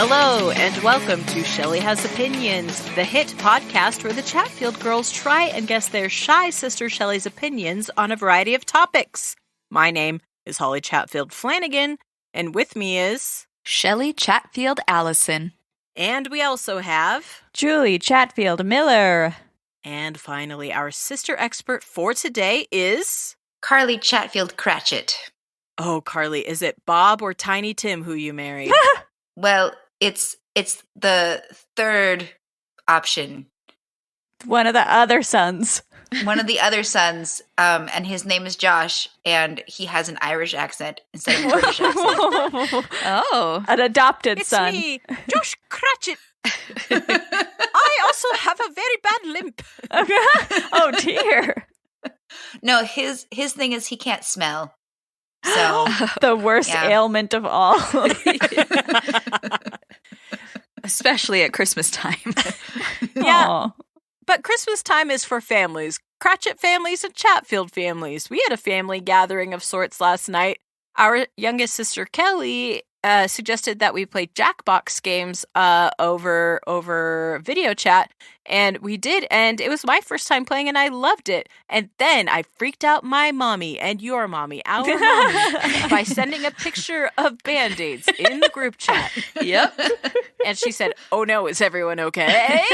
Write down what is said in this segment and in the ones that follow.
Hello, and welcome to Shelley Has Opinions, the hit podcast where the Chatfield girls try and guess their shy sister Shelley's opinions on a variety of topics. My name is Holly Chatfield Flanagan, and with me is... Shelley Chatfield Allison. And we also have... Julie Chatfield Miller. And finally, our sister expert for today is... Carlie Chatfield Cratchit. Oh, Carlie, is it Bob or Tiny Tim who you married? Well, it's the third option. One of the other sons. One of the other sons, and his name is Josh, and he has an Irish accent instead of a British accent. Oh. An adopted It's son. me, Josh Cratchit. I also have a very bad limp. Oh, dear. No, his thing is he can't smell. So The worst ailment of all. Especially at Christmas time. Yeah. Aw. But Christmas time is for families. Cratchit families and Chatfield families. We had a family gathering of sorts last night. Our youngest sister, Kelly, suggested that we play Jackbox games over video chat. And we did. And it was my first time playing, and I loved it. And then I freaked out my mommy and your mommy, our mommy, by sending a picture of Band-Aids in the group chat. Yep. And she said, "Oh no, is everyone okay?"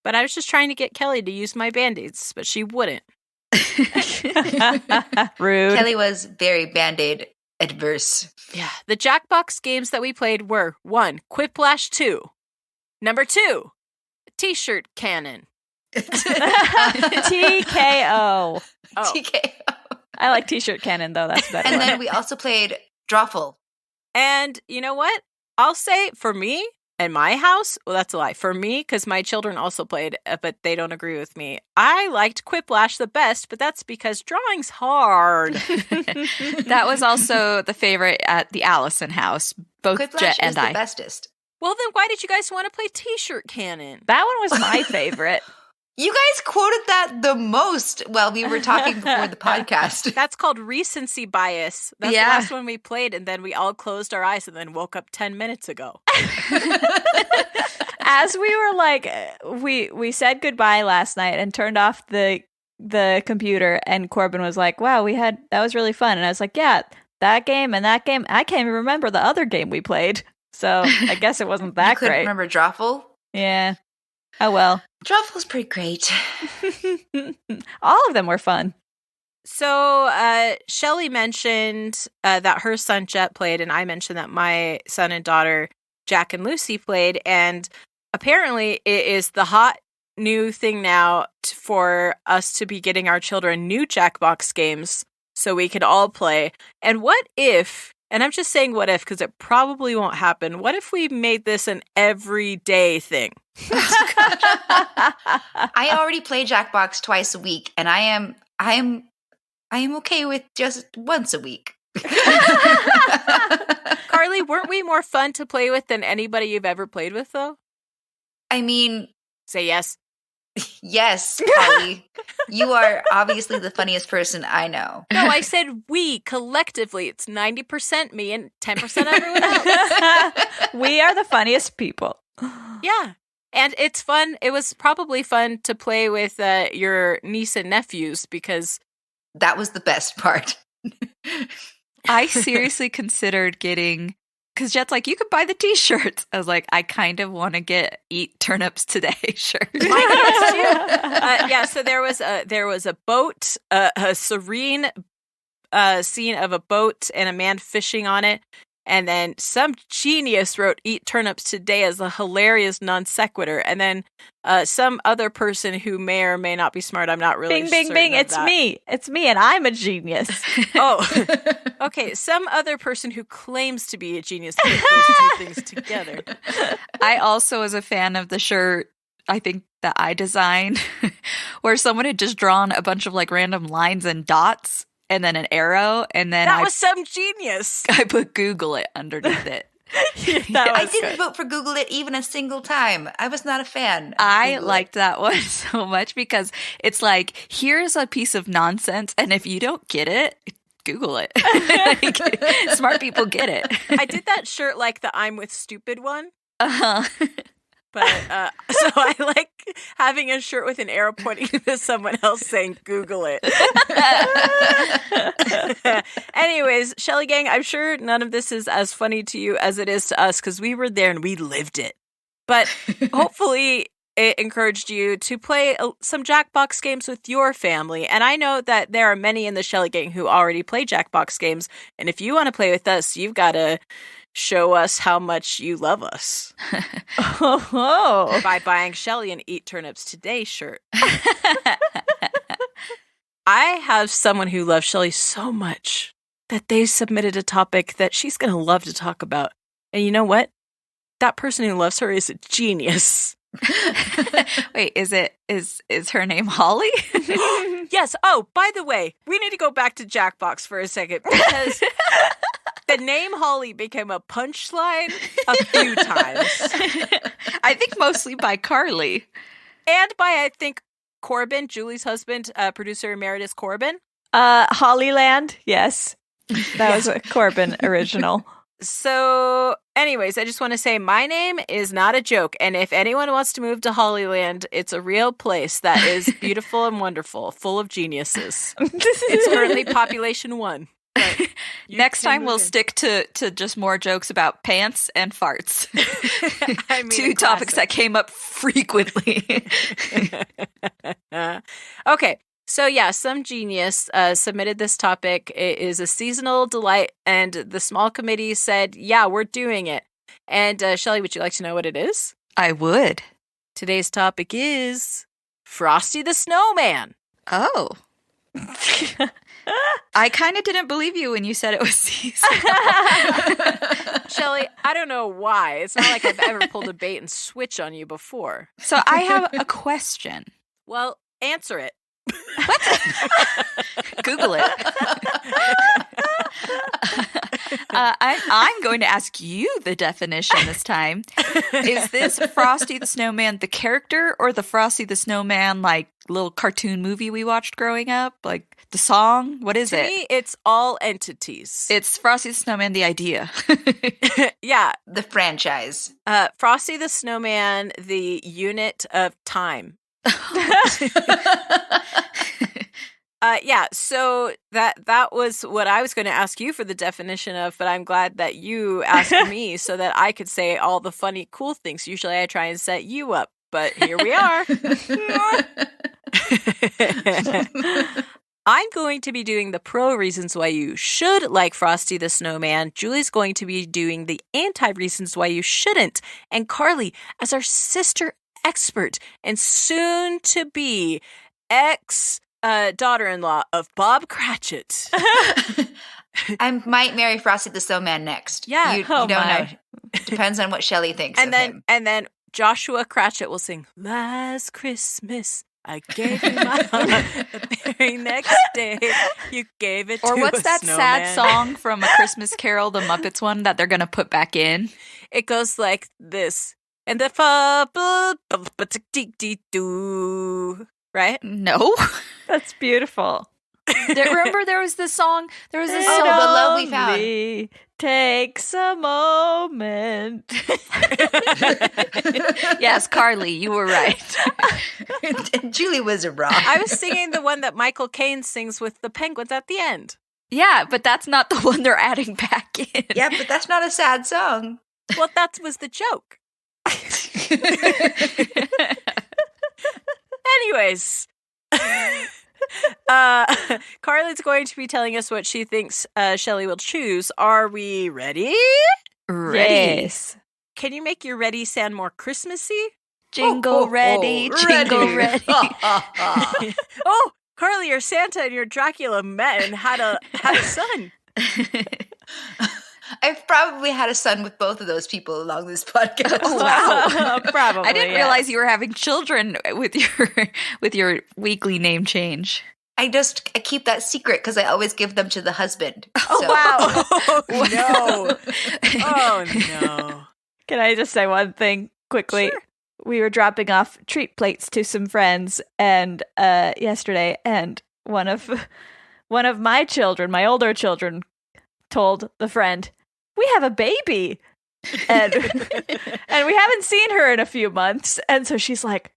But I was just trying to get Kelly to use my Band-Aids, but she wouldn't. Rude. Kelly was very Band-Aid adverse. Yeah. The Jackbox games that we played were 1, Quiplash 2. Number 2, T-shirt cannon. TKO. Oh. TKO. I like T-shirt cannon, though. That's better. And one. then we also played Drawful. And you know what? I'll say for me and my house, well, that's a lie. For me, because my children also played, but they don't agree with me. I liked Quiplash the best, but that's because drawing's hard. That was also the favorite at the Allison house. Both Quiplash Jet is and the I. bestest. Well, then why did you guys want to play T-shirt cannon? That one was my favorite. You guys quoted that the most while we were talking before the podcast. That's called recency bias. That's Yeah. the last one we played, and then we all closed our eyes and then woke up 10 minutes ago. As we were like, we said goodbye last night and turned off the computer, and Corbin was like, "Wow, that was really fun." And I was like, "Yeah, that game and that game. I can't even remember the other game we played, so I guess it wasn't that You couldn't great." remember Drawful? Yeah. Oh well. Drawful's pretty great. All of them were fun. So, Shelley mentioned that her son Jet played, and I mentioned that my son and daughter Jack and Lucy played, and apparently it is the hot new thing now for us to be getting our children new Jackbox games so we could all play. And what if, and I'm just saying what if because it probably won't happen, what if we made this an everyday thing? I already play Jackbox twice a week, and I am okay with just once a week. Carlie, weren't we more fun to play with than anybody you've ever played with, though? I mean, Say yes. yes, Carlie. You are obviously the funniest person I know. No, I said we collectively. It's 90% me and 10% everyone else. We are the funniest people. Yeah. And it's fun. It was probably fun to play with your niece and nephews because... That was the best part. I seriously considered getting, because Jet's like, you could buy the T-shirts. I was like, I kind of want to get Eat Turnips Today shirt. Yeah, so there was a boat, a serene scene of a boat and a man fishing on it. And then some genius wrote "Eat turnips today" as a hilarious non sequitur. And then some other person who may or may not be smart, I'm not really Bing, bing, certain bing. of It's that. me. It's me, and I'm a genius. Oh, okay. Some other person who claims to be a genius put those two things together. I also was a fan of the shirt, I think, that I designed, where someone had just drawn a bunch of like random lines and dots and then an arrow, and then That was some genius. I put Google it underneath it. I didn't vote for Google It even a single time. I was not a fan. I liked that one so much because it's like, here's a piece of nonsense, and if you don't get it, Google it. Smart people get it. I did that shirt like the I'm with stupid one. Uh-huh. But so I like having a shirt with an arrow pointing to someone else saying Google it. Anyways, Shelley Gang, I'm sure none of this is as funny to you as it is to us because we were there and we lived it. But hopefully it encouraged you to play some Jackbox games with your family. And I know that there are many in the Shelley Gang who already play Jackbox games. And if you want to play with us, you've got to show us how much you love us. By buying Shelley an Eat Turnips Today shirt. I have someone who loves Shelley so much that they submitted a topic that she's going to love to talk about. And you know what? That person who loves her is a genius. Wait, is her name Holly? Yes. Oh, by the way, we need to go back to Jackbox for a second because the name Holly became a punchline a few times. I think mostly by Carlie. And by, I think, Corbin, Julie's husband, producer emeritus Corbin. Hollyland, yes. That was a Corbin original. So, anyways, I just want to say my name is not a joke. And if anyone wants to move to Hollyland, it's a real place that is beautiful and wonderful, full of geniuses. It's currently population 1. Next time we'll stick to just more jokes about pants and farts. I mean, two topics that came up frequently. Okay. So yeah, some genius submitted this topic. It is a seasonal delight, and the small committee said, yeah, we're doing it. And Shelley, would you like to know what it is? I would. Today's topic is Frosty the Snowman. Oh. I kind of didn't believe you when you said it was seasonal. Shelley, I don't know why. It's not like I've ever pulled a bait and switch on you before. So I have a question. Well, answer it. What? Google it. I'm going to ask you the definition this time. Is this Frosty the Snowman the character or the Frosty the Snowman like little cartoon movie we watched growing up? Like the song? What is it? To me, it's all entities. It's Frosty the Snowman the idea. Yeah. The franchise. Frosty the Snowman, the unit of time. Yeah, so that was what I was going to ask you for the definition of, but I'm glad that you asked me so that I could say all the funny, cool things. Usually I try and set you up, but here we are. I'm going to be doing the pro reasons why you should like Frosty the Snowman. Julie's going to be doing the anti reasons why you shouldn't. And Carlie, as our sister expert and soon to be daughter-in-law of Bob Cratchit. I might marry Frosty the Snowman next. Yeah. You don't know. Depends on what Shelley thinks of him. And then Joshua Cratchit will sing, "Last Christmas, I gave you my heart. The very next day, you gave it to a snowman." Or what's that sad song from A Christmas Carol, the Muppets one, that they're going to put back in? It goes like this. And the right? No. That's beautiful. Remember there was this song? There was this Oh, song. the love we found. Only takes a moment. Yes, Carlie, you were right. Julie was wrong. I was singing the one that Michael Caine sings with the penguins at the end. Yeah, but that's not the one they're adding back in. Yeah, but that's not a sad song. Well, that was the joke. Anyways, Carly's going to be telling us what she thinks Shelley will choose. Are we ready? Ready. Yes. Can you make your ready sound more Christmassy? Jingle ready, jingle ready. Oh, Carly, your Santa and your Dracula met and had a son. I've probably had a son with both of those people along this podcast. Oh, wow. Probably. I didn't realize you were having children with your weekly name change. I keep that secret because I always give them to the husband. Oh, So- wow. Oh, no. Oh, no. Can I just say one thing quickly? Sure. We were dropping off treat plates to some friends and yesterday, and one of one of my children, my older children, told the friend, "We have a baby." And and we haven't seen her in a few months. And so she's like,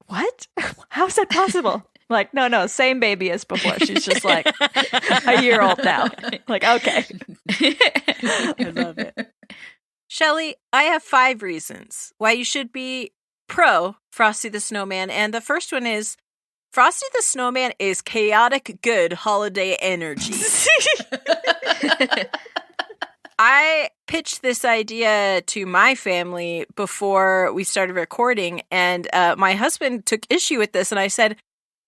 "What? How is that possible?" I'm like, no, same baby as before. She's just like a year old now. Like, okay. I love it. Shelley, I have 5 reasons why you should be pro Frosty the Snowman. And the first one is Frosty the Snowman is chaotic good holiday energy. I pitched this idea to my family before we started recording, and my husband took issue with this, and I said,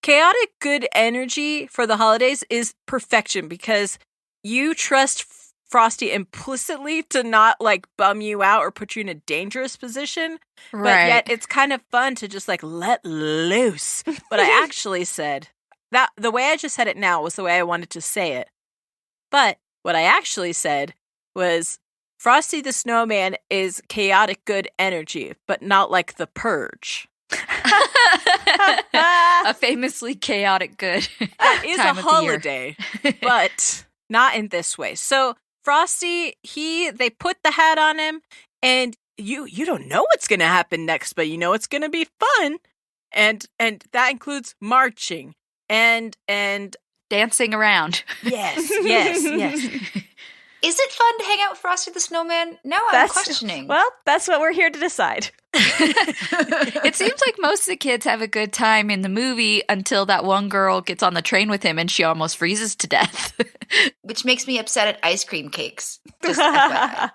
chaotic good energy for the holidays is perfection because you trust Frosty implicitly to not like bum you out or put you in a dangerous position, but yet it's kind of fun to just like let loose. But I actually said that the way I just said it now was the way I wanted to say it. But what I actually said was Frosty the Snowman is chaotic good energy, but not like the Purge. A famously chaotic good. That is time a of the year. holiday, but not in this way. So Frosty, they put the hat on him, and you don't know what's going to happen next, but you know it's going to be fun, and that includes marching and dancing around. Yes. Is it fun to hang out with Frosty the Snowman? Now I'm questioning. Well, that's what we're here to decide. It seems like most of the kids have a good time in the movie until that one girl gets on the train with him and she almost freezes to death. Which makes me upset at ice cream cakes. Just FYI.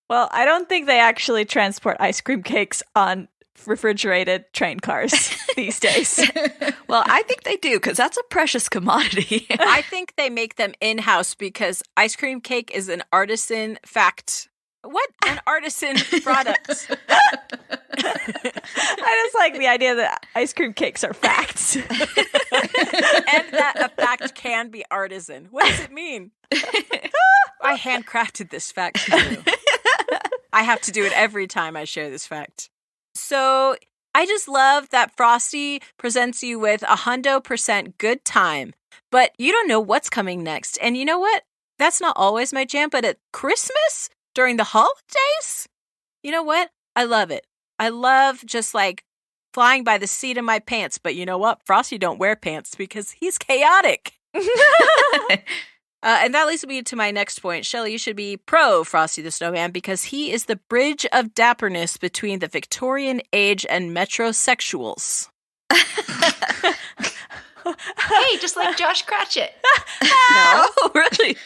Well, I don't think they actually transport ice cream cakes on refrigerated train cars these days. Well, I think they do because that's a precious commodity. I think they make them in-house because ice cream cake is an artisan fact. What? An artisan product. I just like the idea that ice cream cakes are facts. And that a fact can be artisan. What does it mean? I handcrafted this fact for you. I have to do it every time I share this fact. So I just love that Frosty presents you with 100% good time, but you don't know what's coming next. And you know what? That's not always my jam, but at Christmas, during the holidays, you know what? I love it. I love just like flying by the seat of my pants. But you know what? Frosty don't wear pants because he's chaotic. And that leads me to my next point. Shelley, you should be pro Frosty the Snowman because he is the bridge of dapperness between the Victorian age and metrosexuals. Hey, just like Josh Cratchit. No. Oh, really?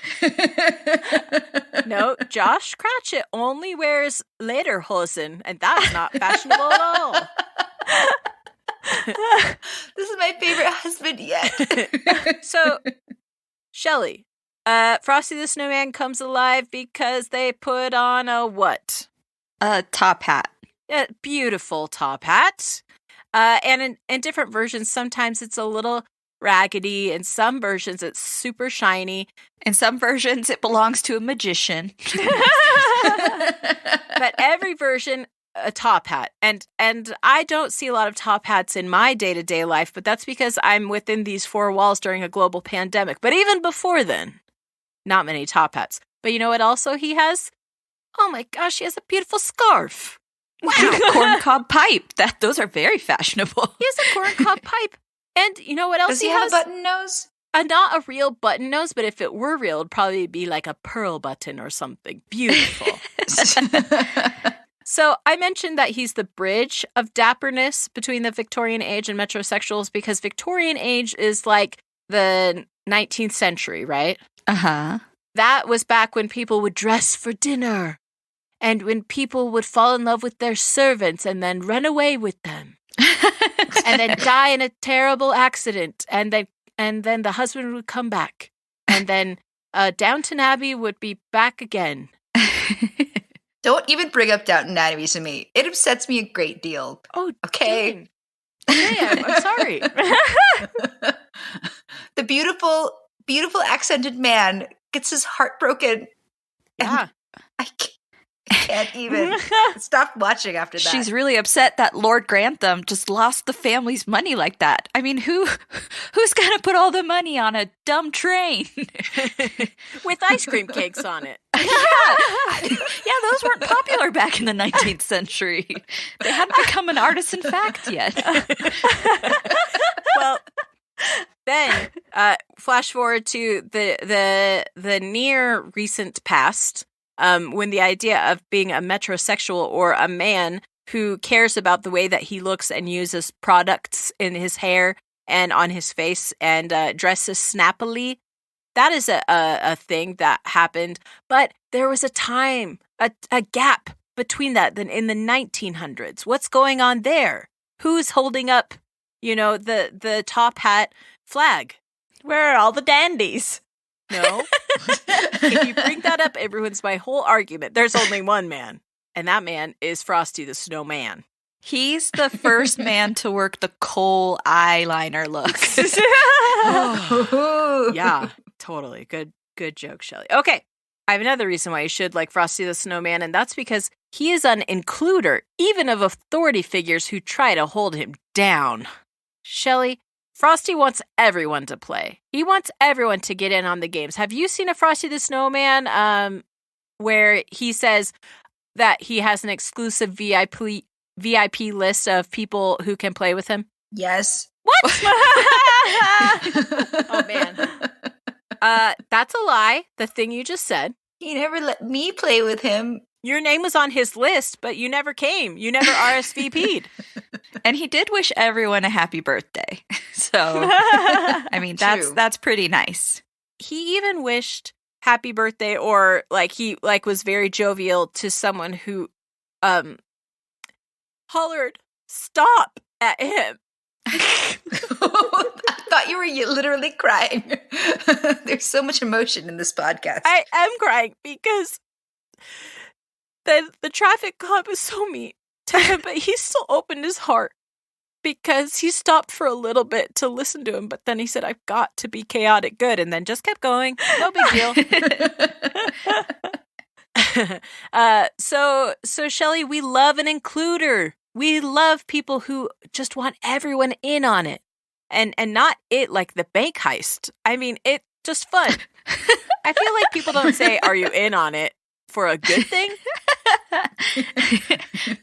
No, Josh Cratchit only wears lederhosen, and that's not fashionable at all. This is my favorite husband yet. So, Shelley, Frosty the Snowman comes alive because they put on a what? A top hat. A beautiful top hat. And in different versions, sometimes it's a little raggedy. In some versions, it's super shiny. In some versions, it belongs to a magician. But every version, a top hat. And I don't see a lot of top hats in my day-to-day life, but that's because I'm within these 4 walls during a global pandemic. But even before then, not many top hats. But you know what also he has? Oh my gosh, he has a beautiful scarf. Wow, corncob pipe. Those are very fashionable. He has a corncob pipe. And you know what else Does he have a button nose? Not a real button nose, but if it were real, it'd probably be like a pearl button or something. Beautiful. So I mentioned that he's the bridge of dapperness between the Victorian age and metrosexuals because Victorian age is like the 19th century, right? Uh-huh. That was back when people would dress for dinner and when people would fall in love with their servants and then run away with them and then die in a terrible accident and then the husband would come back and then Downton Abbey would be back again. Don't even bring up Downton Abbey to me. It upsets me a great deal. Oh, okay. Dang. Okay, I'm sorry. The beautiful accented man gets his heart broken. Yeah. I Can't even stop watching after that. She's really upset that Lord Grantham just lost the family's money like that. I mean, who's gonna put all the money on a dumb train with ice cream cakes on it? Yeah, those weren't popular back in the 19th century. They hadn't become an artisan fact yet. Well, then flash forward to the near recent past. When the idea of being a metrosexual or a man who cares about the way that he looks and uses products in his hair and on his face and dresses snappily, that is a thing that happened. But there was a time, a gap between that in the 1900s. What's going on there? Who's holding up, the top hat flag? Where are all the dandies? No. If you bring that up, it ruins my whole argument. There's only one man, and that man is Frosty the Snowman. He's the first man to work the coal eyeliner look. Yeah, totally. Good joke, Shelley. Okay, I have another reason why you should like Frosty the Snowman, and that's because he is an includer, even of authority figures who try to hold him down. Shelley, Frosty wants everyone to play. He wants everyone to get in on the games. Have you seen a Frosty the Snowman where he says that he has an exclusive VIP list of people who can play with him? Yes. What? Oh, man. That's a lie. The thing you just said. He never let me play with him. Your name was on his list, but you never came. You never RSVP'd. And he did wish everyone a happy birthday. So, I mean, that's pretty nice. He even wished happy birthday, or he was very jovial to someone who hollered stop at him. I thought you were literally crying. There's so much emotion in this podcast. I am crying because the traffic cop is so mean to him, but he still opened his heart because he stopped for a little bit to listen to him, but then he said, I've got to be chaotic good, and then just kept going. No big deal. So Shelley, we love an includer. We love people who just want everyone in on it. And not it like the bank heist. I mean, it's just fun. I feel like people don't say, are you in on it for a good thing?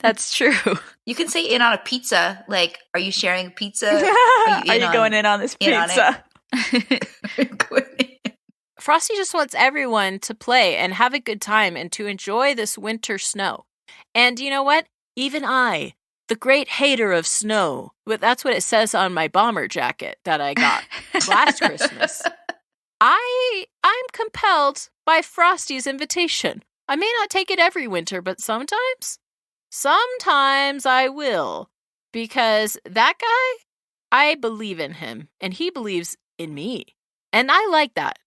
That's true. You can say in on a pizza. Like, are you sharing a pizza? Are you going in on this pizza? Frosty just wants everyone to play and have a good time and to enjoy this winter snow. And you know what? Even I, the great hater of snow, but that's what it says on my bomber jacket that I got last Christmas. I'm compelled by Frosty's invitation. I may not take it every winter, but sometimes I will. Because that guy, I believe in him, and he believes in me. And I like that.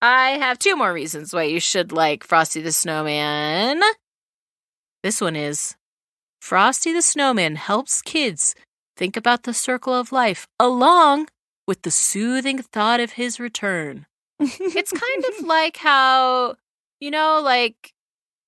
I have 2 more reasons why you should like Frosty the Snowman. This one is, Frosty the Snowman helps kids think about the circle of life along with the soothing thought of his return. It's kind of like how, like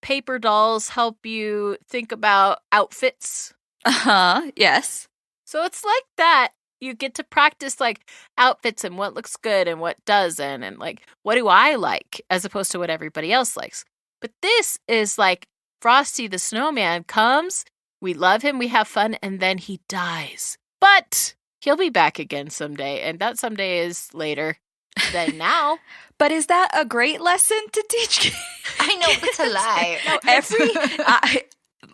paper dolls help you think about outfits. Yes. So it's like that. You get to practice like outfits and what looks good and what doesn't, and like what do I like as opposed to what everybody else likes. But this is like Frosty the Snowman comes, we love him, we have fun, and then he dies. But he'll be back again someday, and that someday is later than now. But is that a great lesson to teach kids? I know, it's a lie.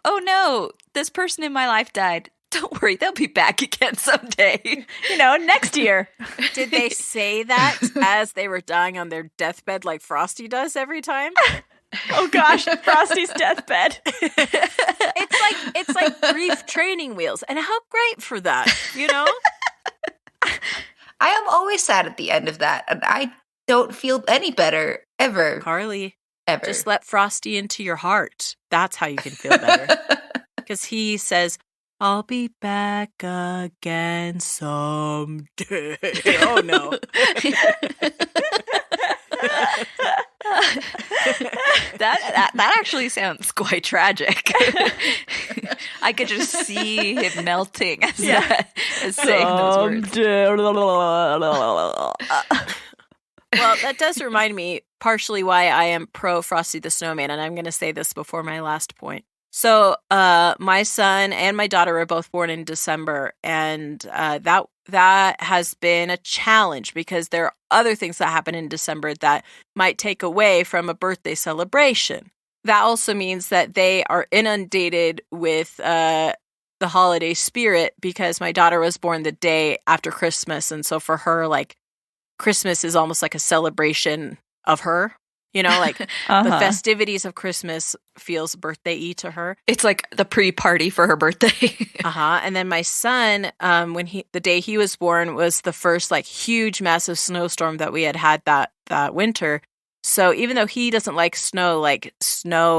Oh no, this person in my life died. Don't worry, they'll be back again someday. Next year. Did they say that as they were dying on their deathbed like Frosty does every time? Oh gosh, Frosty's deathbed. It's like grief training wheels, and how great for that, I am always sad at the end of that, and I don't feel any better ever. Carlie, ever. Just let Frosty into your heart. That's how you can feel better. Because he says, I'll be back again someday. Oh no. That actually sounds quite tragic. I could just see him melting as saying those words. Well, that does remind me partially why I am pro Frosty the Snowman, and I'm going to say this before my last point. So, my son and my daughter were both born in December, and that has been a challenge because there are other things that happen in December that might take away from a birthday celebration. That also means that they are inundated with the holiday spirit because my daughter was born the day after Christmas, and so for her, like, Christmas is almost like a celebration of her. You know, like the festivities of Christmas feels birthday-y to her. It's like the pre-party for her birthday. And then my son, the day he was born was the first like huge massive snowstorm that we had that winter. So even though he doesn't like snow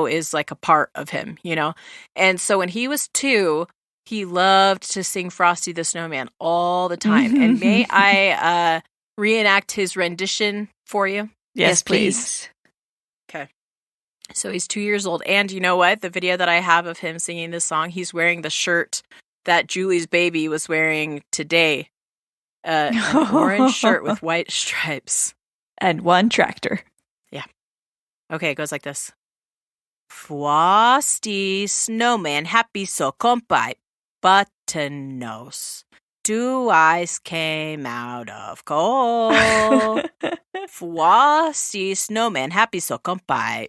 is like a part of him, you know? And so when he was 2, he loved to sing Frosty the Snowman all the time. And may I reenact his rendition for you? Yes, please. Okay. So he's 2 years old. And you know what? The video that I have of him singing this song, he's wearing the shirt that Julie's baby was wearing today. An orange shirt with white stripes. And 1 tractor. Yeah. Okay, it goes like this. Frosty Snowman, happy so compay, button nose. 2 eyes came out of coal. Frosty Snowman, happy so compay.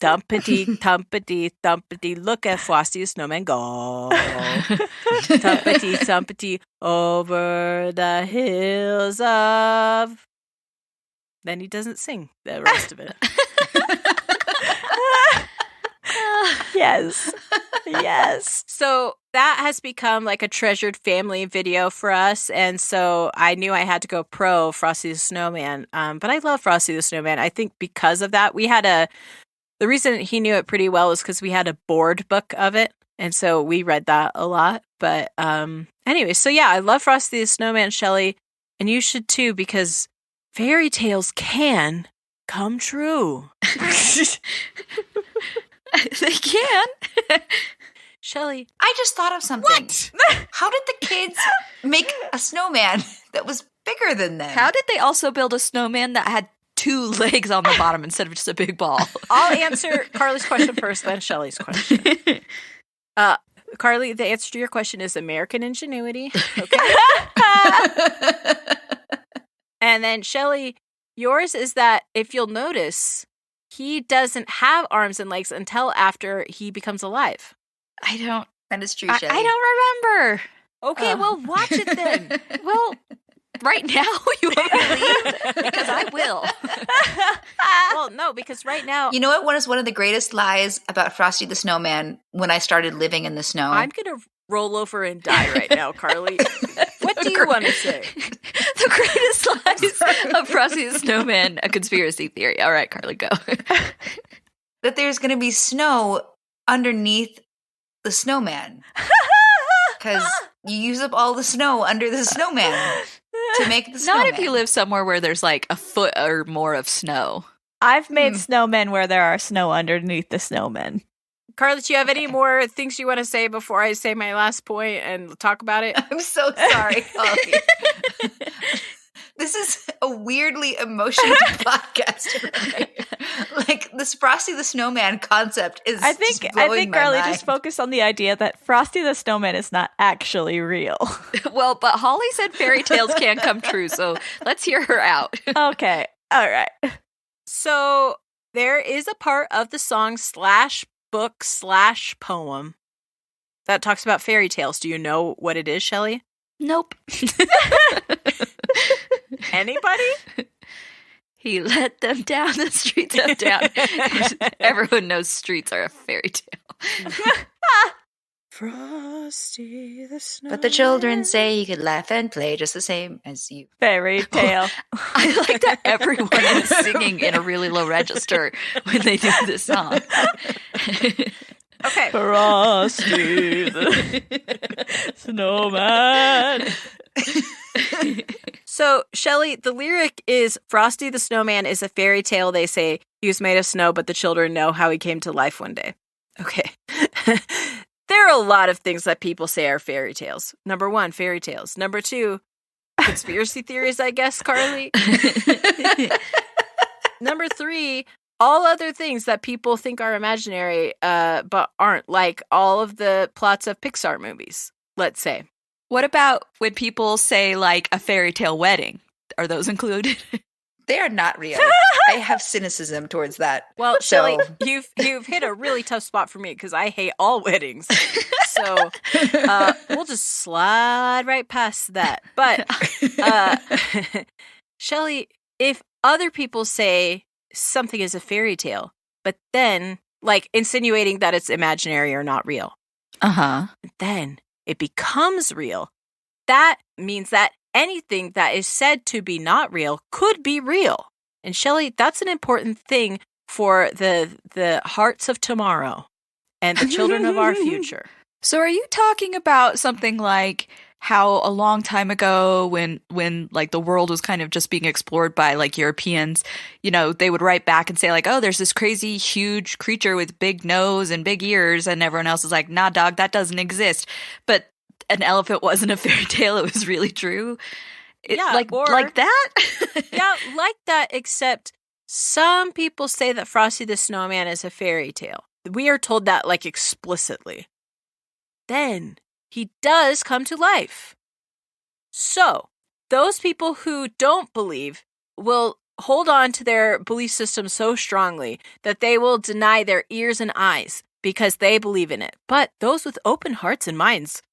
Thumpity, thumpity, thumpity, look at Frosty the Snowman go. Thumpity, thumpity, over the hills of... Then he doesn't sing the rest of it. Yes. Yes. So that has become like a treasured family video for us. And so I knew I had to go pro Frosty the Snowman. But I love Frosty the Snowman. I think because of that, the reason he knew it pretty well was because we had a board book of it. And so we read that a lot. But anyway, so yeah, I love Frosty the Snowman, Shelley. And you should too, because fairy tales can come true. They can. Shelley. I just thought of something. What? How did the kids make a snowman that was bigger than them? How did they also build a snowman that had 2 legs on the bottom instead of just a big ball? I'll answer Carlie's question first, then Shelley's question. Carlie, the answer to your question is American ingenuity. Okay. And then Shelley, yours is that if you'll notice, he doesn't have arms and legs until after he becomes alive. That is true, Shelley. I don't remember. Okay, well, watch it then. Well, right now you want me to leave? Because I will. Well, no, because right now... You know what was one of the greatest lies about Frosty the Snowman when I started living in the snow? I'm going to roll over and die right now, Carlie. What do you want to say? The greatest lies of Frosty the Snowman, a conspiracy theory. All right, Carlie, go. That there's going to be snow underneath the snowman. Because you use up all the snow under the snowman to make the snowman. Not if you live somewhere where there's like a foot or more of snow. I've made snowmen where there are snow underneath the snowmen. Carlie, do you have any more things you want to say before I say my last point and talk about it? I'm so sorry, Carlie. This is a weirdly emotional podcast for me. Like, this Frosty the Snowman concept is I think Carlie just focused on the idea that Frosty the Snowman is not actually real. Well, but Holly said fairy tales can't come true, so let's hear her out. Okay. All right. So there is a part of the song / book / poem that talks about fairy tales. Do you know what it is, Shelley? Nope. Anybody? He led them down the streets of town. Everyone knows streets are a fairy tale. Frosty the Snowman. But the children say he could laugh and play just the same as you. Fairy tale. I like that everyone is singing in a really low register when they do this song. Okay. Frosty the Snowman. So, Shelley, the lyric is Frosty the Snowman is a fairy tale. They say he was made of snow, but the children know how he came to life one day. Okay. There are a lot of things that people say are fairy tales. Number 1, fairy tales. Number 2, conspiracy theories, I guess, Carlie. Number 3, all other things that people think are imaginary, but aren't, like all of the plots of Pixar movies, let's say. What about when people say, like, a fairy tale wedding? Are those included? They are not real. I have cynicism towards that. Well, So- Shelley, you've hit a really tough spot for me because I hate all weddings. So we'll just slide right past that. But Shelley, if other people say something is a fairy tale, but then, like, insinuating that it's imaginary or not real, then it becomes real. That means that anything that is said to be not real could be real. And Shelley, that's an important thing for the hearts of tomorrow and the children of our future. So are you talking about something like how a long time ago when like the world was kind of just being explored by like Europeans, you know, they would write back and say like, oh, there's this crazy huge creature with big nose and big ears, and everyone else is like, nah, dog, that doesn't exist. But an elephant wasn't a fairy tale, it was really true. Yeah, like that? Yeah, like that, except some people say that Frosty the Snowman is a fairy tale. We are told that, like, explicitly. Then he does come to life. So, those people who don't believe will hold on to their belief system so strongly that they will deny their ears and eyes because they believe in it. But those with open hearts and minds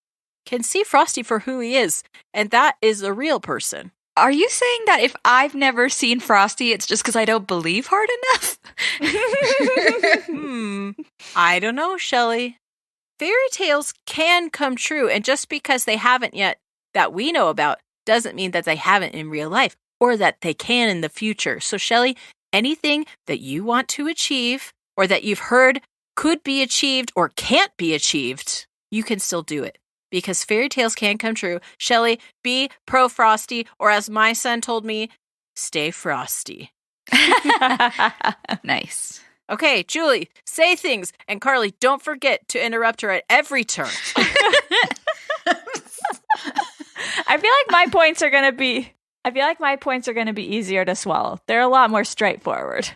can see Frosty for who he is, and that is a real person. Are you saying that if I've never seen Frosty, it's just because I don't believe hard enough? I don't know, Shelley. Fairy tales can come true, and just because they haven't yet that we know about doesn't mean that they haven't in real life or that they can in the future. So, Shelley, anything that you want to achieve or that you've heard could be achieved or can't be achieved, you can still do it. Because fairy tales can come true. Shelley, be pro Frosty, or as my son told me, stay frosty. Nice. Okay, Julie, say things. And Carlie, don't forget to interrupt her at every turn. I feel like my points are going to be easier to swallow. They're a lot more straightforward.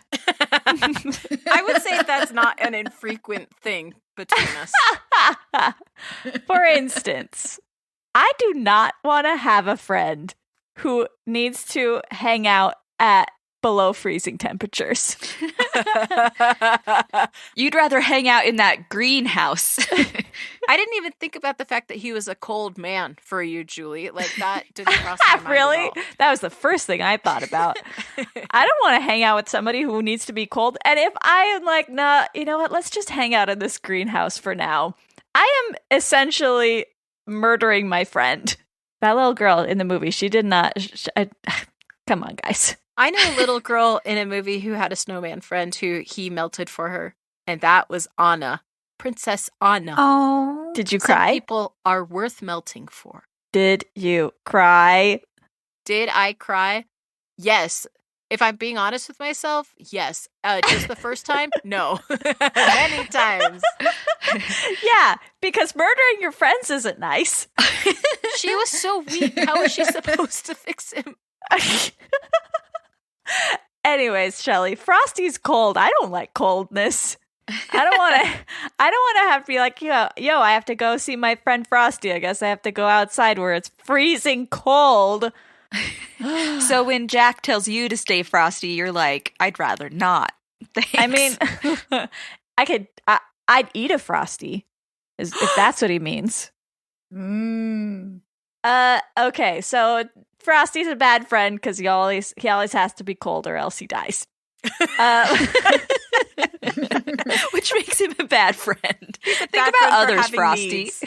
I would say that's not an infrequent thing between us. For instance, I do not want to have a friend who needs to hang out at below freezing temperatures. You'd rather hang out in that greenhouse. I didn't even think about the fact that he was a cold man for you, Julie. Like, that didn't cross my mind Really? at all. That was the first thing I thought about. I don't want to hang out with somebody who needs to be cold. And if I am like, nah, you know what? Let's just hang out in this greenhouse for now. I am essentially murdering my friend. That little girl in the movie, she did not. Come on, guys. I know a little girl in a movie who had a snowman friend who he melted for her, and that was Anna. Princess Anna. Oh. Did you Some cry? people are worth melting for. Did you cry? Did I cry? Yes. If I'm being honest with myself, yes. Just the first time? No. Many times. Yeah, because murdering your friends isn't nice. She was so weak. How was she supposed to fix him? Anyways, Shelley, Frosty's cold. I don't like coldness. I don't want to have to be like, yo, I have to go see my friend Frosty. I guess I have to go outside where it's freezing cold. So when Jack tells you to stay frosty, you're like, I'd rather not. Thanks. I mean, I'd eat a Frosty, if that's what he means. Okay, so Frosty's a bad friend because he always has to be cold or else he dies. Which makes him a bad friend. Think bad about friend for others, having Frosty. needs.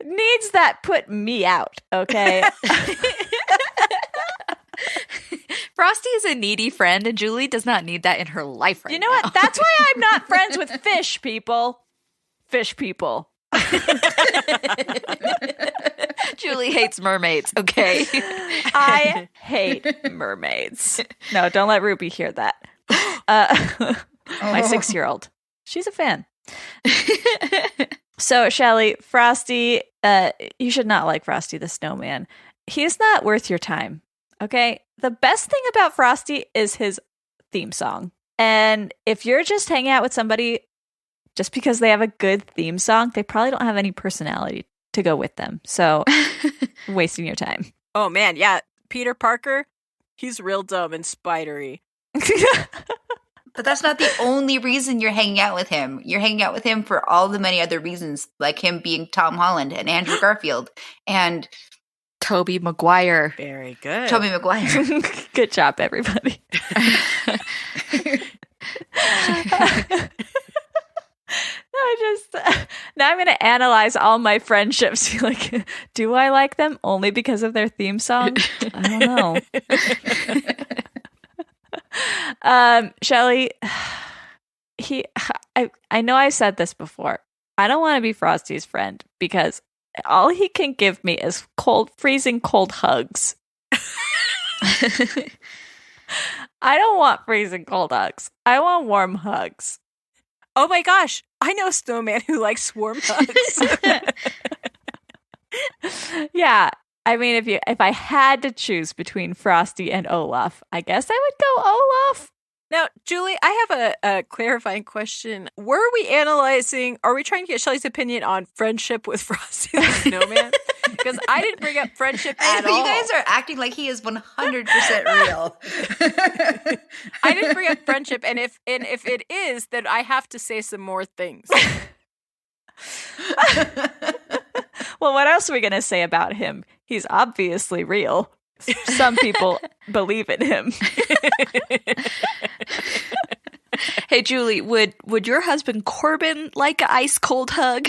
Needs that put me out, okay? Frosty is a needy friend, and Julie does not need that in her life right now. You know what? That's why I'm not friends with fish people. Fish people. Julie hates mermaids, okay? I hate mermaids. No, don't let Ruby hear that. My 6-year-old. She's a fan. So, Shelley, Frosty, you should not like Frosty the Snowman. He's not worth your time, okay? The best thing about Frosty is his theme song. And if you're just hanging out with somebody just because they have a good theme song, they probably don't have any personality to go with them. So, wasting your time. Oh, man, yeah. Peter Parker, he's real dumb and spidery. But that's not the only reason you're hanging out with him. You're hanging out with him for all the many other reasons, like him being Tom Holland and Andrew Garfield and Tobey Maguire. Very good. Tobey Maguire. Good job, everybody. Now I'm going to analyze all my friendships. Like, do I like them only because of their theme song? I don't know. Shelley, I know I said this before. I don't want to be Frosty's friend because all he can give me is freezing cold hugs. I don't want freezing cold hugs. I want warm hugs. Oh my gosh, I know a snowman who likes warm hugs. Yeah, I mean, if I had to choose between Frosty and Olaf, I guess I would go Olaf. Now, Julie, I have a clarifying question. Are we trying to get Shelley's opinion on friendship with Frosty the Snowman? Because I didn't bring up friendship at all. You guys are acting like he is 100% real. I didn't bring up friendship, and if it is, then I have to say some more things. Well, what else are we going to say about him? He's obviously real. Some people believe in him. Hey, Julie, would your husband Corbin like an ice cold hug?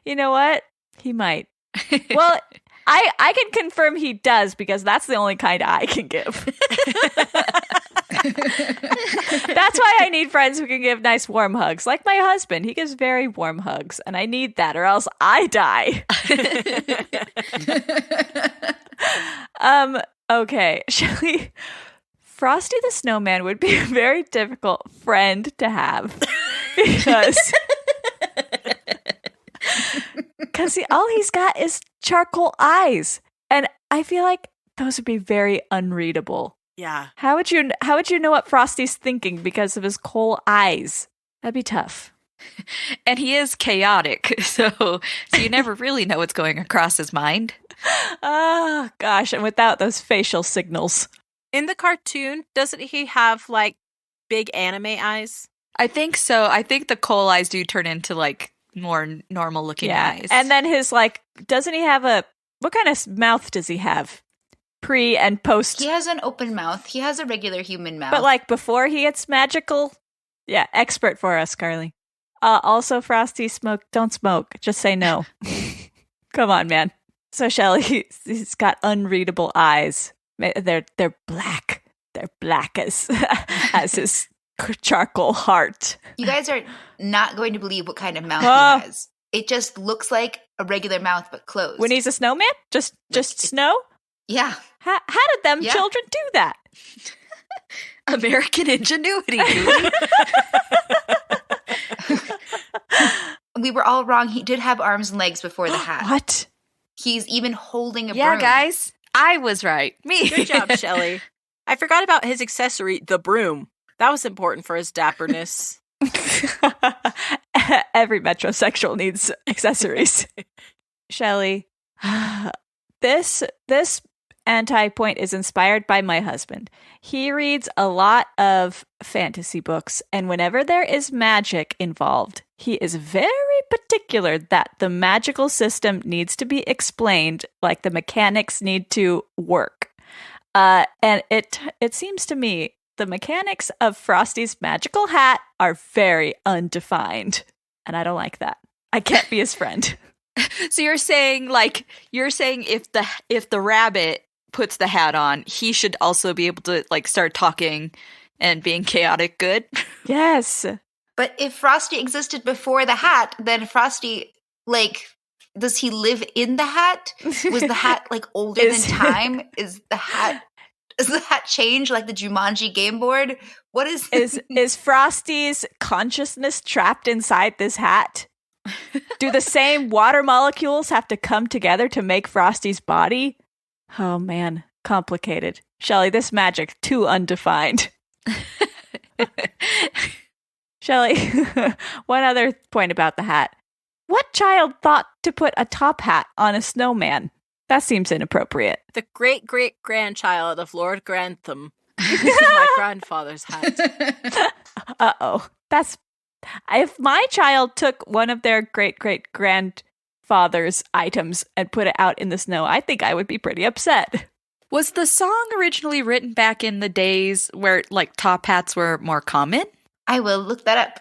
You know what? He might. Well, I can confirm he does because that's the only kind I can give. That's why I need friends who can give nice warm hugs. Like my husband, he gives very warm hugs, and I need that or else I die. Okay, Shelley, Frosty the Snowman would be a very difficult friend to have because all he's got is charcoal eyes, and I feel like those would be very unreadable. Yeah. How would you know what Frosty's thinking because of his coal eyes? That'd be tough. And he is chaotic, so you never really know what's going across his mind. Oh, gosh, and without those facial signals. In the cartoon, doesn't he have, like, big anime eyes? I think so. I think the coal eyes do turn into, like, more normal-looking eyes. And then his, like, doesn't he have what kind of mouth does he have? Pre and post? He has an open mouth. He has a regular human mouth. But, like, before he gets magical? Yeah, expert for us, Carlie. Also, Frosty, don't smoke. Just say no. Come on, man. So, Shelley, he's got unreadable eyes. They're black. They're black as his charcoal heart. You guys are not going to believe what kind of mouth he has. It just looks like a regular mouth, but closed. When he's a snowman? Just snow? Yeah. How did them children do that? American ingenuity. We were all wrong. He did have arms and legs before the hat. What? He's even holding a broom. Yeah, guys. I was right. Me. Good job, Shelley. I forgot about his accessory, the broom. That was important for his dapperness. Every metrosexual needs accessories. Shelley, this anti-point is inspired by my husband. He reads a lot of fantasy books, and whenever there is magic involved, he is very particular that the magical system needs to be explained, like the mechanics need to work. And it seems to me the mechanics of Frosty's magical hat are very undefined, and I don't like that. I can't be his friend. So you're saying if the rabbit puts the hat on, he should also be able to like start talking and being chaotic good? Yes. But if Frosty existed before the hat, then Frosty, like, does he live in the hat? Was the hat like older than time? Does the hat change like the Jumanji game board? What is Frosty's consciousness trapped inside this hat? Do the same water molecules have to come together to make Frosty's body? Oh man, complicated. Shelley, this magic too undefined. Shelley, one other point about the hat. What child thought to put a top hat on a snowman? That seems inappropriate. The great-great-grandchild of Lord Grantham. This is my grandfather's hat. Uh-oh. If my child took one of their great-great-grandfather's items and put it out in the snow, I think I would be pretty upset. Was the song originally written back in the days where, like, top hats were more common? I will look that up.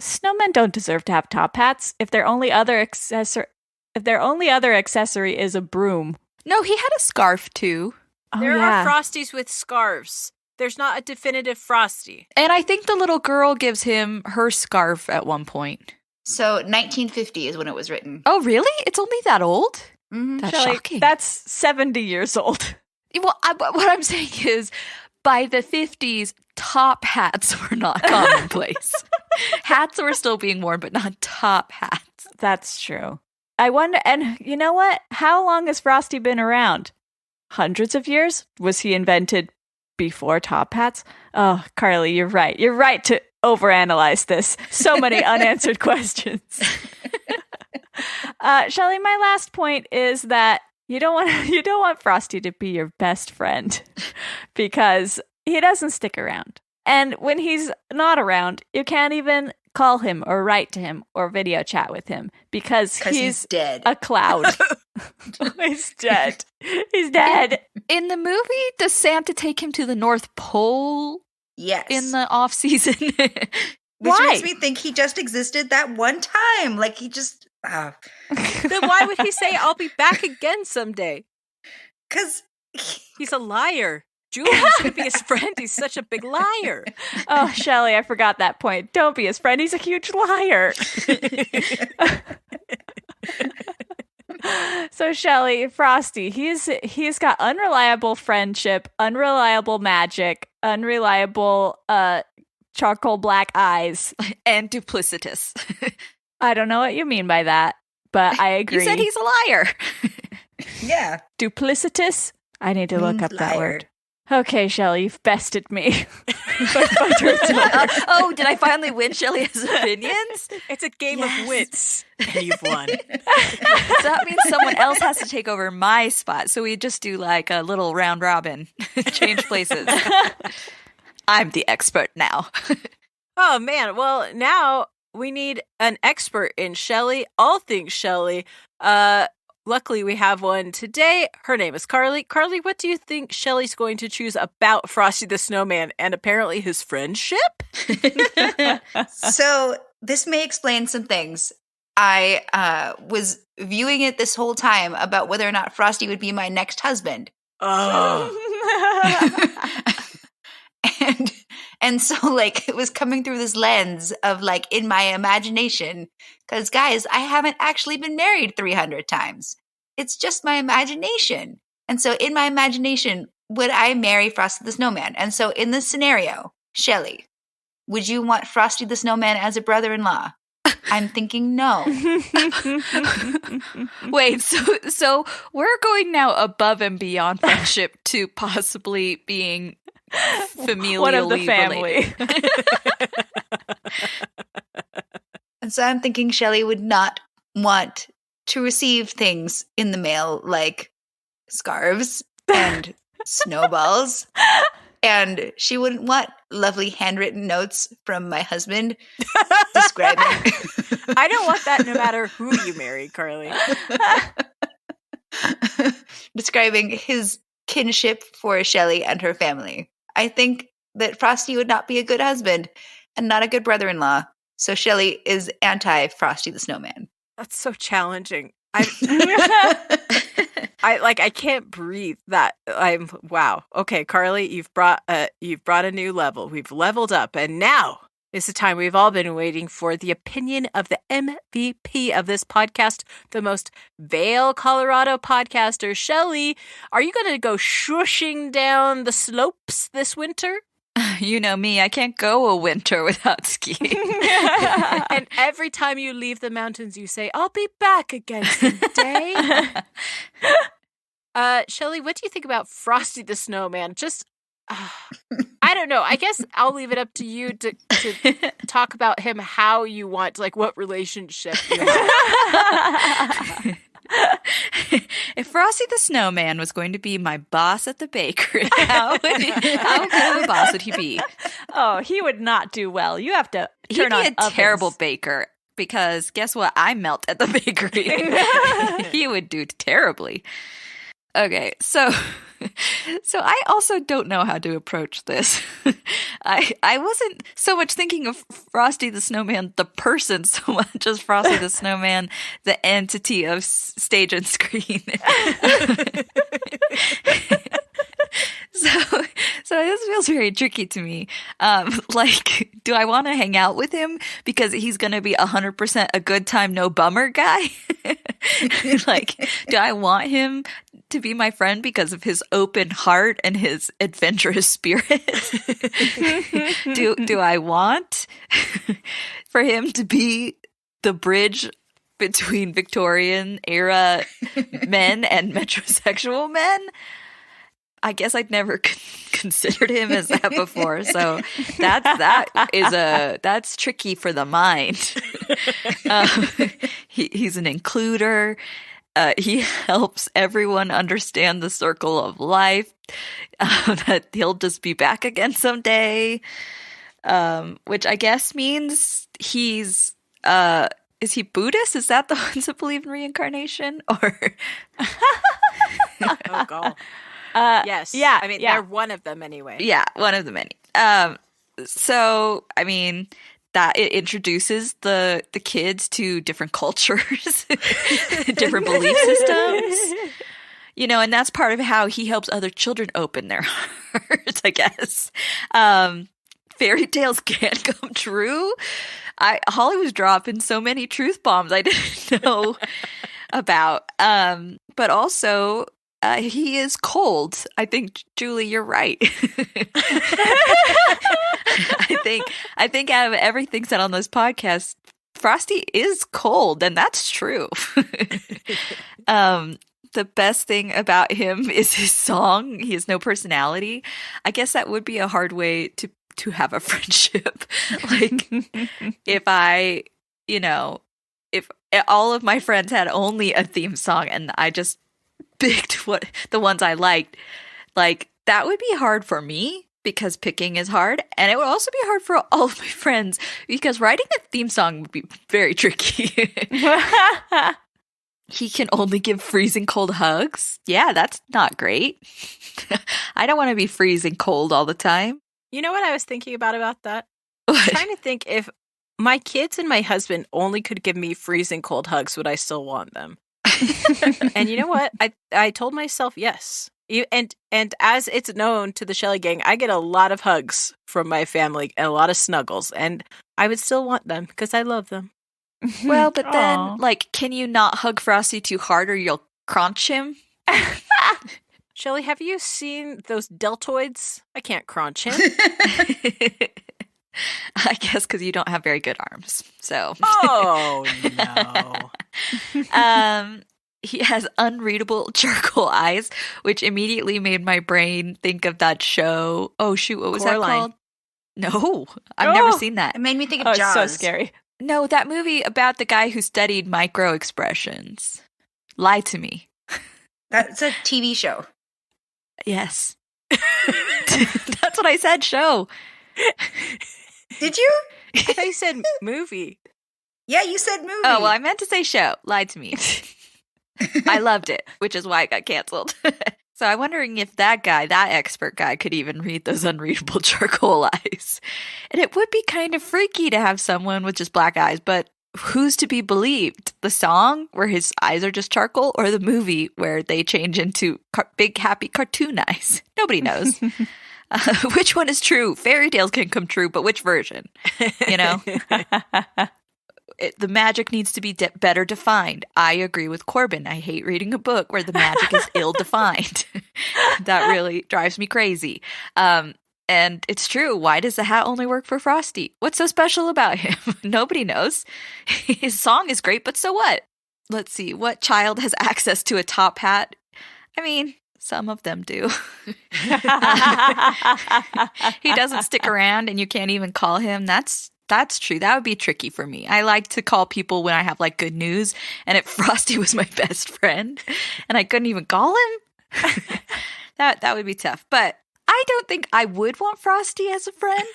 Snowmen don't deserve to have top hats if their only other accessory is a broom. No, he had a scarf, too. There are Frosties with scarves. There's not a definitive Frosty. And I think the little girl gives him her scarf at one point. So 1950 is when it was written. Oh, really? It's only that old? Mm-hmm. That's Shelley, shocking. That's 70 years old. Well, what I'm saying is, by the 50s, top hats were not commonplace. Hats were still being worn, but not top hats. That's true. I wonder, and you know what? How long has Frosty been around? Hundreds of years? Was he invented before top hats? Oh, Carlie, you're right. You're right to overanalyze this. So many unanswered questions. Shelley, my last point is that you don't want Frosty to be your best friend because he doesn't stick around. And when he's not around, you can't even call him or write to him or video chat with him because he's dead. A cloud. He's dead. He's dead. In the movie, does Santa take him to the North Pole? Yes. In the off season? Which makes me think he just existed that one time. Like he just... Then why would he say, I'll be back again someday? Because... He's a liar. Julian's going to be his friend. He's such a big liar. Oh, Shelley, I forgot that point. Don't be his friend. He's a huge liar. So, Shelley, Frosty, he's got unreliable friendship, unreliable magic, unreliable charcoal black eyes. And duplicitous. I don't know what you mean by that, but I agree. You said he's a liar. Yeah. Duplicitous? I need to look up that liar. word. Okay, Shelley, you've bested me. Oh, did I finally win? Shelley has opinions? It's a game of wits, and you've won. So that means someone else has to take over my spot. So we just do like a little round robin, change places. I'm the expert now. Oh, man. Well, now we need an expert in Shelley, all things Shelley. Luckily, we have one today. Her name is Carlie. Carlie, what do you think Shelley's going to choose about Frosty the Snowman and apparently his friendship? So this may explain some things. I was viewing it this whole time about whether or not Frosty would be my next husband. Oh. And so, like, it was coming through this lens of, like, in my imagination. Because, guys, I haven't actually been married 300 times. It's just my imagination. And so, in my imagination, would I marry Frosty the Snowman? And so, in this scenario, Shelley, would you want Frosty the Snowman as a brother-in-law? I'm thinking no. Wait, so we're going now above and beyond friendship to possibly being familially one of the family. And so I'm thinking Shelley would not want to receive things in the mail like scarves and snowballs. And she wouldn't want lovely handwritten notes from my husband describing. I don't want that no matter who you marry, Carlie. Describing his kinship for Shelley and her family. I think that Frosty would not be a good husband and not a good brother-in-law. So Shelley is anti-Frosty the Snowman. That's so challenging. I can't breathe. Wow. Okay, Carlie, you've brought a new level. We've leveled up, and now It's the time we've all been waiting for, the opinion of the MVP of this podcast, the most Vail, Colorado podcaster. Shelley, are you going to go swooshing down the slopes this winter? You know me, I can't go a winter without skiing. And every time you leave the mountains, you say, I'll be back again someday. Shelley, what do you think about Frosty the Snowman? Just, I don't know. I guess I'll leave it up to you to talk about him how you want, like what relationship you have. If Frosty the Snowman was going to be my boss at the bakery, how good of a boss would he be? Oh, he would not do well. You have to turn on He'd be a terrible baker because guess what? I melt at the bakery. He would do terribly. Okay, so I also don't know how to approach this. I wasn't so much thinking of Frosty the Snowman, the person, so much as Frosty the Snowman, the entity of stage and screen. So this feels very tricky to me. Like, do I want to hang out with him because he's going to be 100% a good time, no bummer guy? Like, do I want him to be my friend because of his open heart and his adventurous spirit? Do I want for him to be the bridge between Victorian era men and metrosexual men? I guess I'd never considered him as that before, so that's tricky for the mind. He's an includer. He helps everyone understand the circle of life. That he'll just be back again someday, which I guess means he's. Is he Buddhist? Is that the ones that believe in reincarnation? Or Oh god. Yes. Yeah. I mean, they're one of them anyway. Yeah, one of the many. So, I mean, that it introduces the kids to different cultures, different belief systems. You know, and that's part of how he helps other children open their hearts, I guess. Fairy tales can't come true. Holly was dropping so many truth bombs I didn't know about. But also, he is cold. I think, Julie, you're right. I think out of everything said on this podcast, Frosty is cold, and that's true. The best thing about him is his song. He has no personality. I guess that would be a hard way to have a friendship. Like, if if all of my friends had only a theme song and I just picked the ones I liked, like, that would be hard for me because picking is hard, and it would also be hard for all of my friends because writing a theme song would be very tricky. He can only give freezing cold hugs. Yeah, that's not great. I don't want to be freezing cold all the time. You know what I was thinking about that? I was trying to think, if my kids and my husband only could give me freezing cold hugs, would I still want them? And you know what? I told myself yes. And as it's known to the Shelley Gang, I get a lot of hugs from my family and a lot of snuggles, and I would still want them because I love them. Well, but then, like, can you not hug Frosty too hard or you'll crunch him? Shelley, have you seen those deltoids? I can't crunch him. I guess because you don't have very good arms. So. Oh, no. He has unreadable charcoal eyes, which immediately made my brain think of that show. Oh, shoot. What was that called? No, I've never seen that. It made me think of Jaws. It's so scary. No, that movie about the guy who studied micro expressions. Lie to me. That's a TV show. Yes. That's what I said, show. Did you? I thought you said movie. Yeah, you said movie. Oh, well, I meant to say show. Lied to me. I loved it, which is why it got canceled. So I'm wondering if that guy, that expert guy, could even read those unreadable charcoal eyes. And it would be kind of freaky to have someone with just black eyes, but who's to be believed? The song where his eyes are just charcoal, or the movie where they change into big happy cartoon eyes? Nobody knows. Which one is true? Fairy tales can come true, but which version? You know? The magic needs to be better defined. I agree with Corbin. I hate reading a book where the magic is ill-defined. That really drives me crazy. And it's true. Why does the hat only work for Frosty? What's so special about him? Nobody knows. His song is great, but so what? Let's see. What child has access to a top hat? I mean, some of them do. He doesn't stick around and you can't even call him. That's true. That would be tricky for me. I like to call people when I have like good news, and if Frosty was my best friend and I couldn't even call him, that would be tough. But I don't think I would want Frosty as a friend.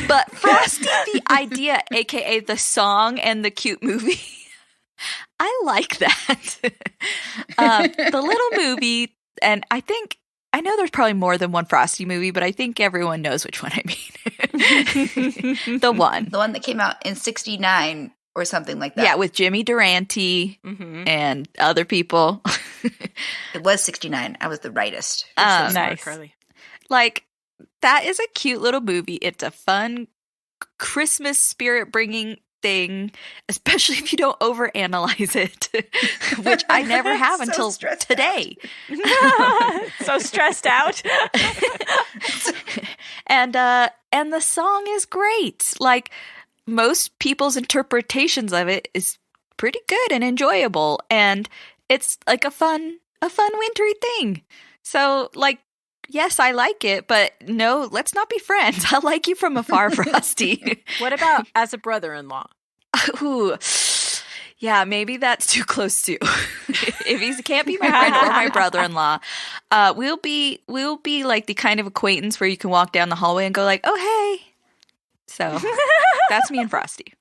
But Frosty, the idea, aka the song and the cute movie, I like that. The little movie, and I know there's probably more than one Frosty movie, but I think everyone knows which one I mean. The one that came out in 1969 or something like that. Yeah, with Jimmy Durante and other people. It was 1969. I was the rightest. Nice. Carlie. Like, that is a cute little movie. It's a fun Christmas spirit bringing thing, especially if you don't overanalyze it, which I never have until today. So stressed out. And the song is great. Like, most people's interpretations of it is pretty good and enjoyable, and it's like a fun wintry thing. So, like, yes, I like it, but no, let's not be friends. I like you from afar, Frosty. What about as a brother-in-law? Ooh, yeah, maybe that's too close too. If he can't be my friend or my brother-in-law, we'll be like the kind of acquaintance where you can walk down the hallway and go like, "Oh, hey." So that's me and Frosty.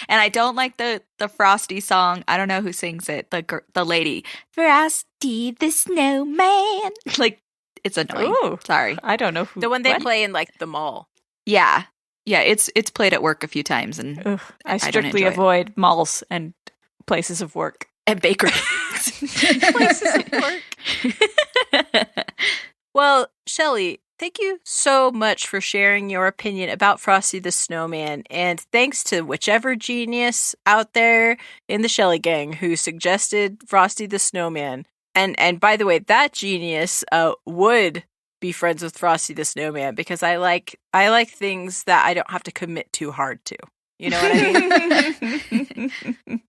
And I don't like the Frosty song. I don't know who sings it. The lady, Frosty the Snowman. Like, it's annoying. Ooh, sorry. I don't know who. The one they play in like the mall. Yeah. Yeah, it's played at work a few times, and Ugh, I don't strictly enjoy it. avoid malls and places of work. And bakeries. Places of work. Well, Shelley, thank you so much for sharing your opinion about Frosty the Snowman, and thanks to whichever genius out there in the Shelley Gang who suggested Frosty the Snowman. And by the way, that genius would be friends with Frosty the Snowman, because I like things that I don't have to commit too hard to. You know what I mean?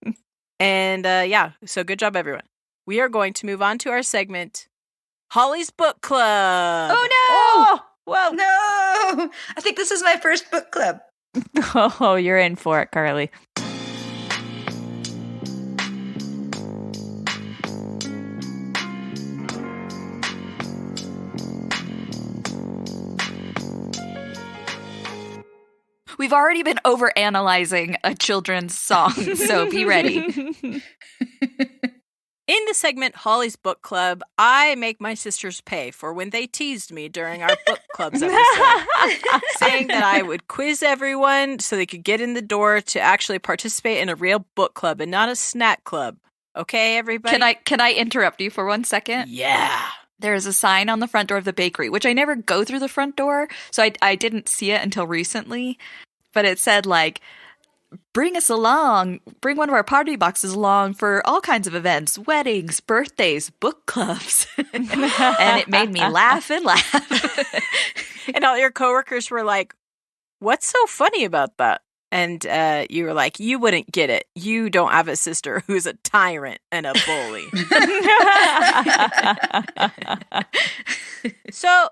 And yeah, so good job, everyone. We are going to move on to our segment, Holly's Book Club. Oh no! Oh, well, No! I think this is my first book club. oh, you're in for it, Carlie. We've already been overanalyzing a children's song, so be ready. In the segment Holly's Book Club, I make my sisters pay for when they teased me during our book clubs episode, saying that I would quiz everyone so they could get in the door to actually participate in a real book club and not a snack club. Okay, everybody? Can I interrupt you for 1 second? Yeah. There is a sign on the front door of the bakery, which I never go through the front door, so I didn't see it until recently. But it said, like, bring us along, bring one of our party boxes along for all kinds of events, weddings, birthdays, book clubs. And it made me laugh and laugh. And all your coworkers were like, what's so funny about that? And you were like, you wouldn't get it. You don't have a sister who's a tyrant and a bully. So,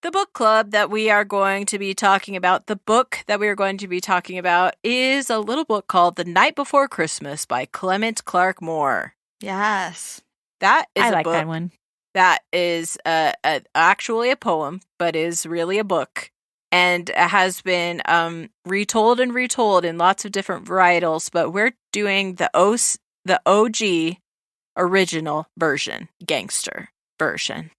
the book club that we are going to be talking about, the book that we are going to be talking about is a little book called The Night Before Christmas by Clement Clarke Moore. Yes. That is I a like book that one. that is actually a poem, but is really a book. And has been retold and retold in lots of different varietals, but we're doing the OG original version, gangster version.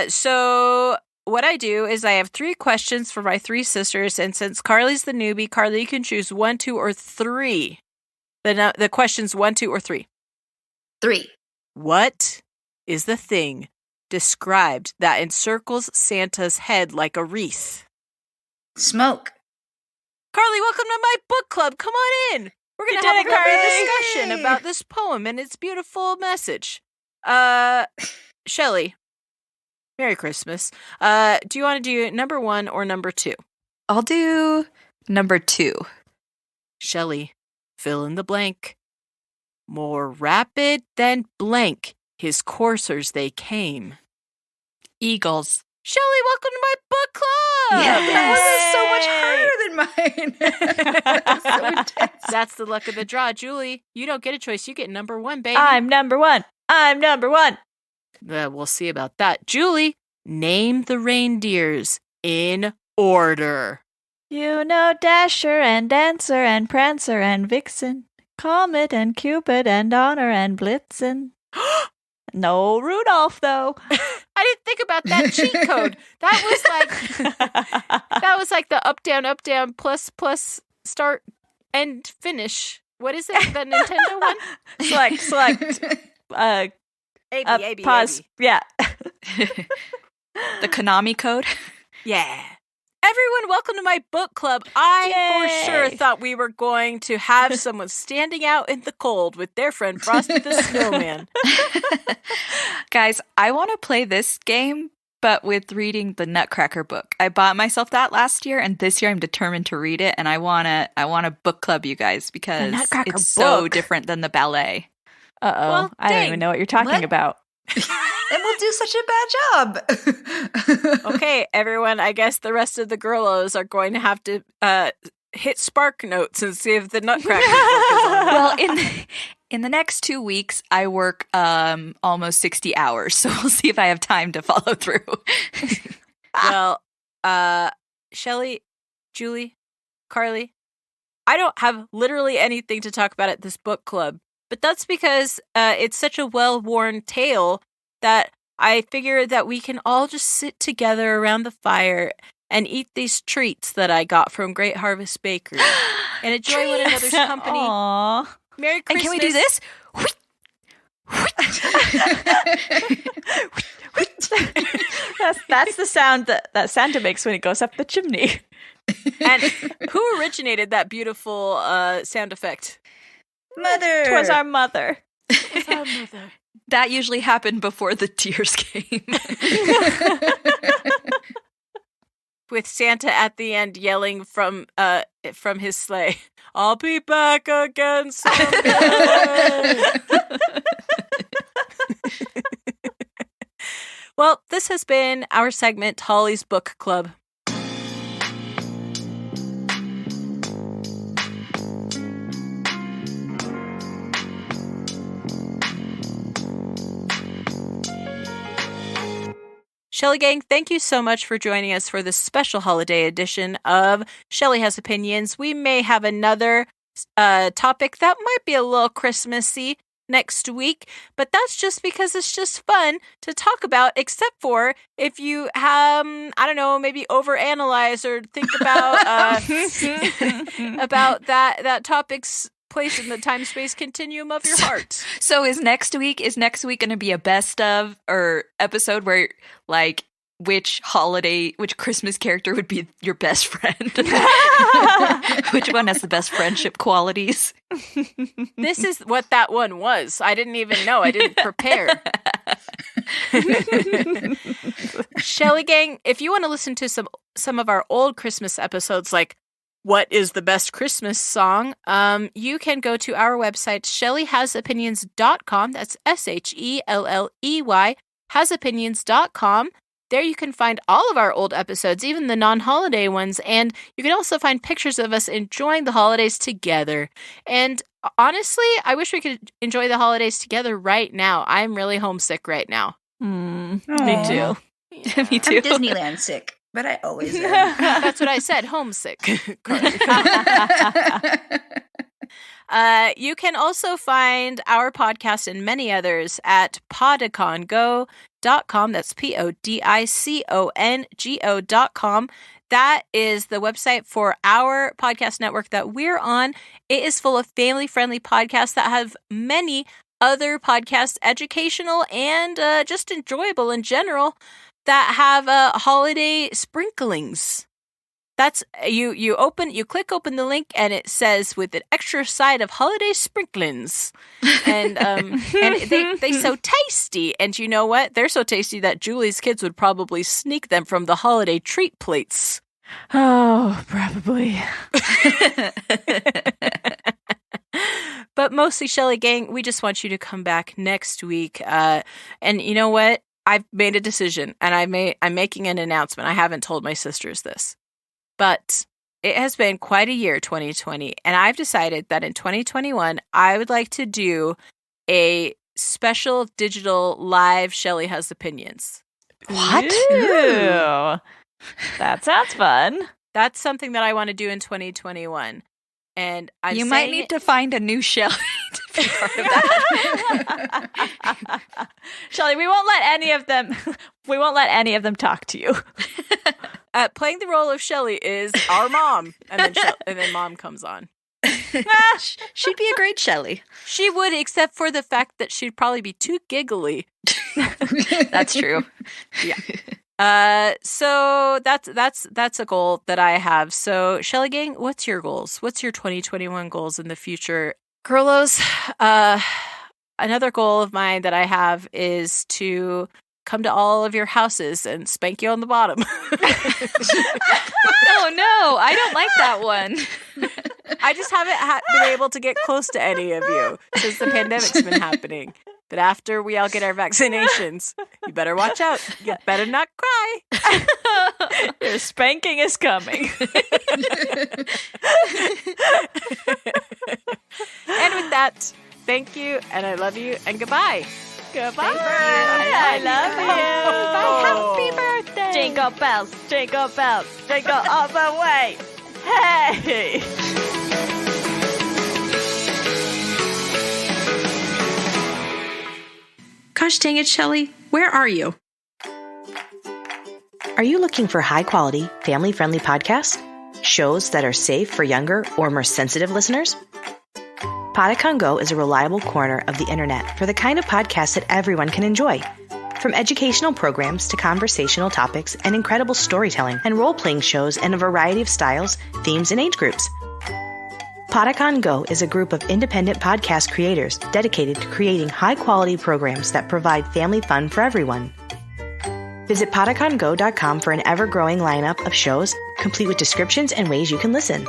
So what I do is I have 3 questions for my 3 sisters, and since Carlie's the newbie, Carlie, you can choose 1, 2, or 3. The questions 1, 2, or 3. 3. What is the thing described that encircles Santa's head like a wreath? Smoke. Carlie, welcome to my book club. Come on in. We're going to have a lovely discussion about this poem and its beautiful message. Shelley, Merry Christmas. Do you want to do number 1 or number 2? I'll do number 2. Shelley, fill in the blank. More rapid than blank, his coursers they came. Eagles. Shelley, welcome to my book club! That was so much harder than mine. So intense. That's the luck of the draw. Julie, you don't get a choice. You get number 1, baby. I'm number 1. I'm number 1. We'll see about that. Julie, name the reindeers in order. You know Dasher and Dancer and Prancer and Vixen, Comet and Cupid and Donner and Blitzen. No Rudolph, though. I didn't think about that cheat code. That was like the up down plus start and finish. What is it? The Nintendo one? Select. AB, pause. AB. Yeah. The Konami code. Yeah. Everyone, welcome to my book club. I for sure thought we were going to have someone standing out in the cold with their friend Frosty the Snowman. Guys, I want to play this game, but with reading the Nutcracker book. I bought myself that last year, and this year I'm determined to read it, and I want to book club you guys because it's so different than the ballet. Uh-oh. Well, I don't even know what you're talking about. And we'll do such a bad job. Okay, everyone, I guess the rest of the Girlos are going to have to hit Spark Notes and see if the Nutcracker book is on. Well, in the next 2 weeks, I work almost 60 hours, so we'll see if I have time to follow through. Well, Shelley, Julie, Carlie, I don't have literally anything to talk about at this book club, but that's because it's such a well-worn tale that I figure that we can all just sit together around the fire and eat these treats that I got from Great Harvest Bakery and enjoy one another's company. Aww. Merry Christmas. And can we do this? That's the sound that Santa makes when he goes up the chimney. And who originated that beautiful sound effect? Mother. 'Twas our mother. It's our mother. That usually happened before the tears came. With Santa at the end yelling from his sleigh, "I'll be back again someday." Well, this has been our segment, Holly's Book Club. Shelley Gang, thank you so much for joining us for this special holiday edition of Shelley Has Opinions. We may have another topic that might be a little Christmassy next week, but that's just because it's just fun to talk about, except for if you, I don't know, maybe overanalyze or think about about that topic's place in the time-space continuum of your heart. So is next week going to be a best of or episode where like which Christmas character would be your best friend? Which one has the best friendship qualities? This is what that one was. I didn't even know. I didn't prepare. Shelley Gang, if you want to listen to some of our old Christmas episodes, like what is the best Christmas song, you can go to our website, shelleyhasopinions.com. That's SHELLEY, hasopinions.com. There you can find all of our old episodes, even the non-holiday ones, and you can also find pictures of us enjoying the holidays together. And honestly, I wish we could enjoy the holidays together right now. I'm really homesick right now. Me too. Yeah. Me too. I'm Disneyland sick, but I always am. That's what I said, homesick. You can also find our podcast and many others at podicongo.com. That's PODICONGO.com. That is the website for our podcast network that we're on. It is full of family-friendly podcasts that have many other podcasts, educational and just enjoyable in general, that have holiday sprinklings. That's you click open the link and it says with an extra side of holiday sprinklings, and they so tasty. And you know what? They're so tasty that Julie's kids would probably sneak them from the holiday treat plates. Oh, probably. But mostly, Shelley Gang, we just want you to come back next week. And you know what? I've made a decision, and I'm making an announcement. I haven't told my sisters this. But it has been quite a year, 2020, and I've decided that in 2021, I would like to do a special digital live Shelley Has Opinions. What? Ooh. That sounds fun. That's something that I want to do in 2021. And you might need to find a new Shelley to be part of that. Shelley, we won't let any of them talk to you. Playing the role of Shelley is our mom, and then Mom comes on. She'd be a great Shelley. She would, except for the fact that she'd probably be too giggly. That's true. Yeah. So that's a goal that I have. So Shelley Gang, what's your goals? What's your 2021 goals in the future? Girlos, another goal of mine that I have is to come to all of your houses and spank you on the bottom. Oh no, I don't like that one. I just haven't been able to get close to any of you since the pandemic's been happening. But after we all get our vaccinations, you better watch out. You better not cry. Your spanking is coming. And with that, thank you, and I love you, and goodbye. Goodbye. I love you. Bye. Happy birthday. Jingle bells, jingle all the way. Hey. Gosh dang it, Shelley, where are you? Are you looking for high-quality, family-friendly podcasts? Shows that are safe for younger or more sensitive listeners? Podicon Go is a reliable corner of the internet for the kind of podcasts that everyone can enjoy. From educational programs to conversational topics and incredible storytelling and role-playing shows in a variety of styles, themes, and age groups. Podicon Go is a group of independent podcast creators dedicated to creating high-quality programs that provide family fun for everyone. Visit podicongo.com for an ever-growing lineup of shows, complete with descriptions and ways you can listen.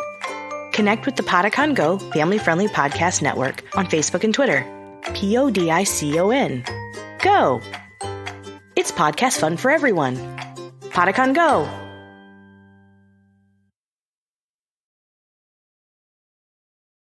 Connect with the Podicon Go Family-Friendly Podcast Network on Facebook and Twitter. PODICON. Go! It's podcast fun for everyone. Podicon Go!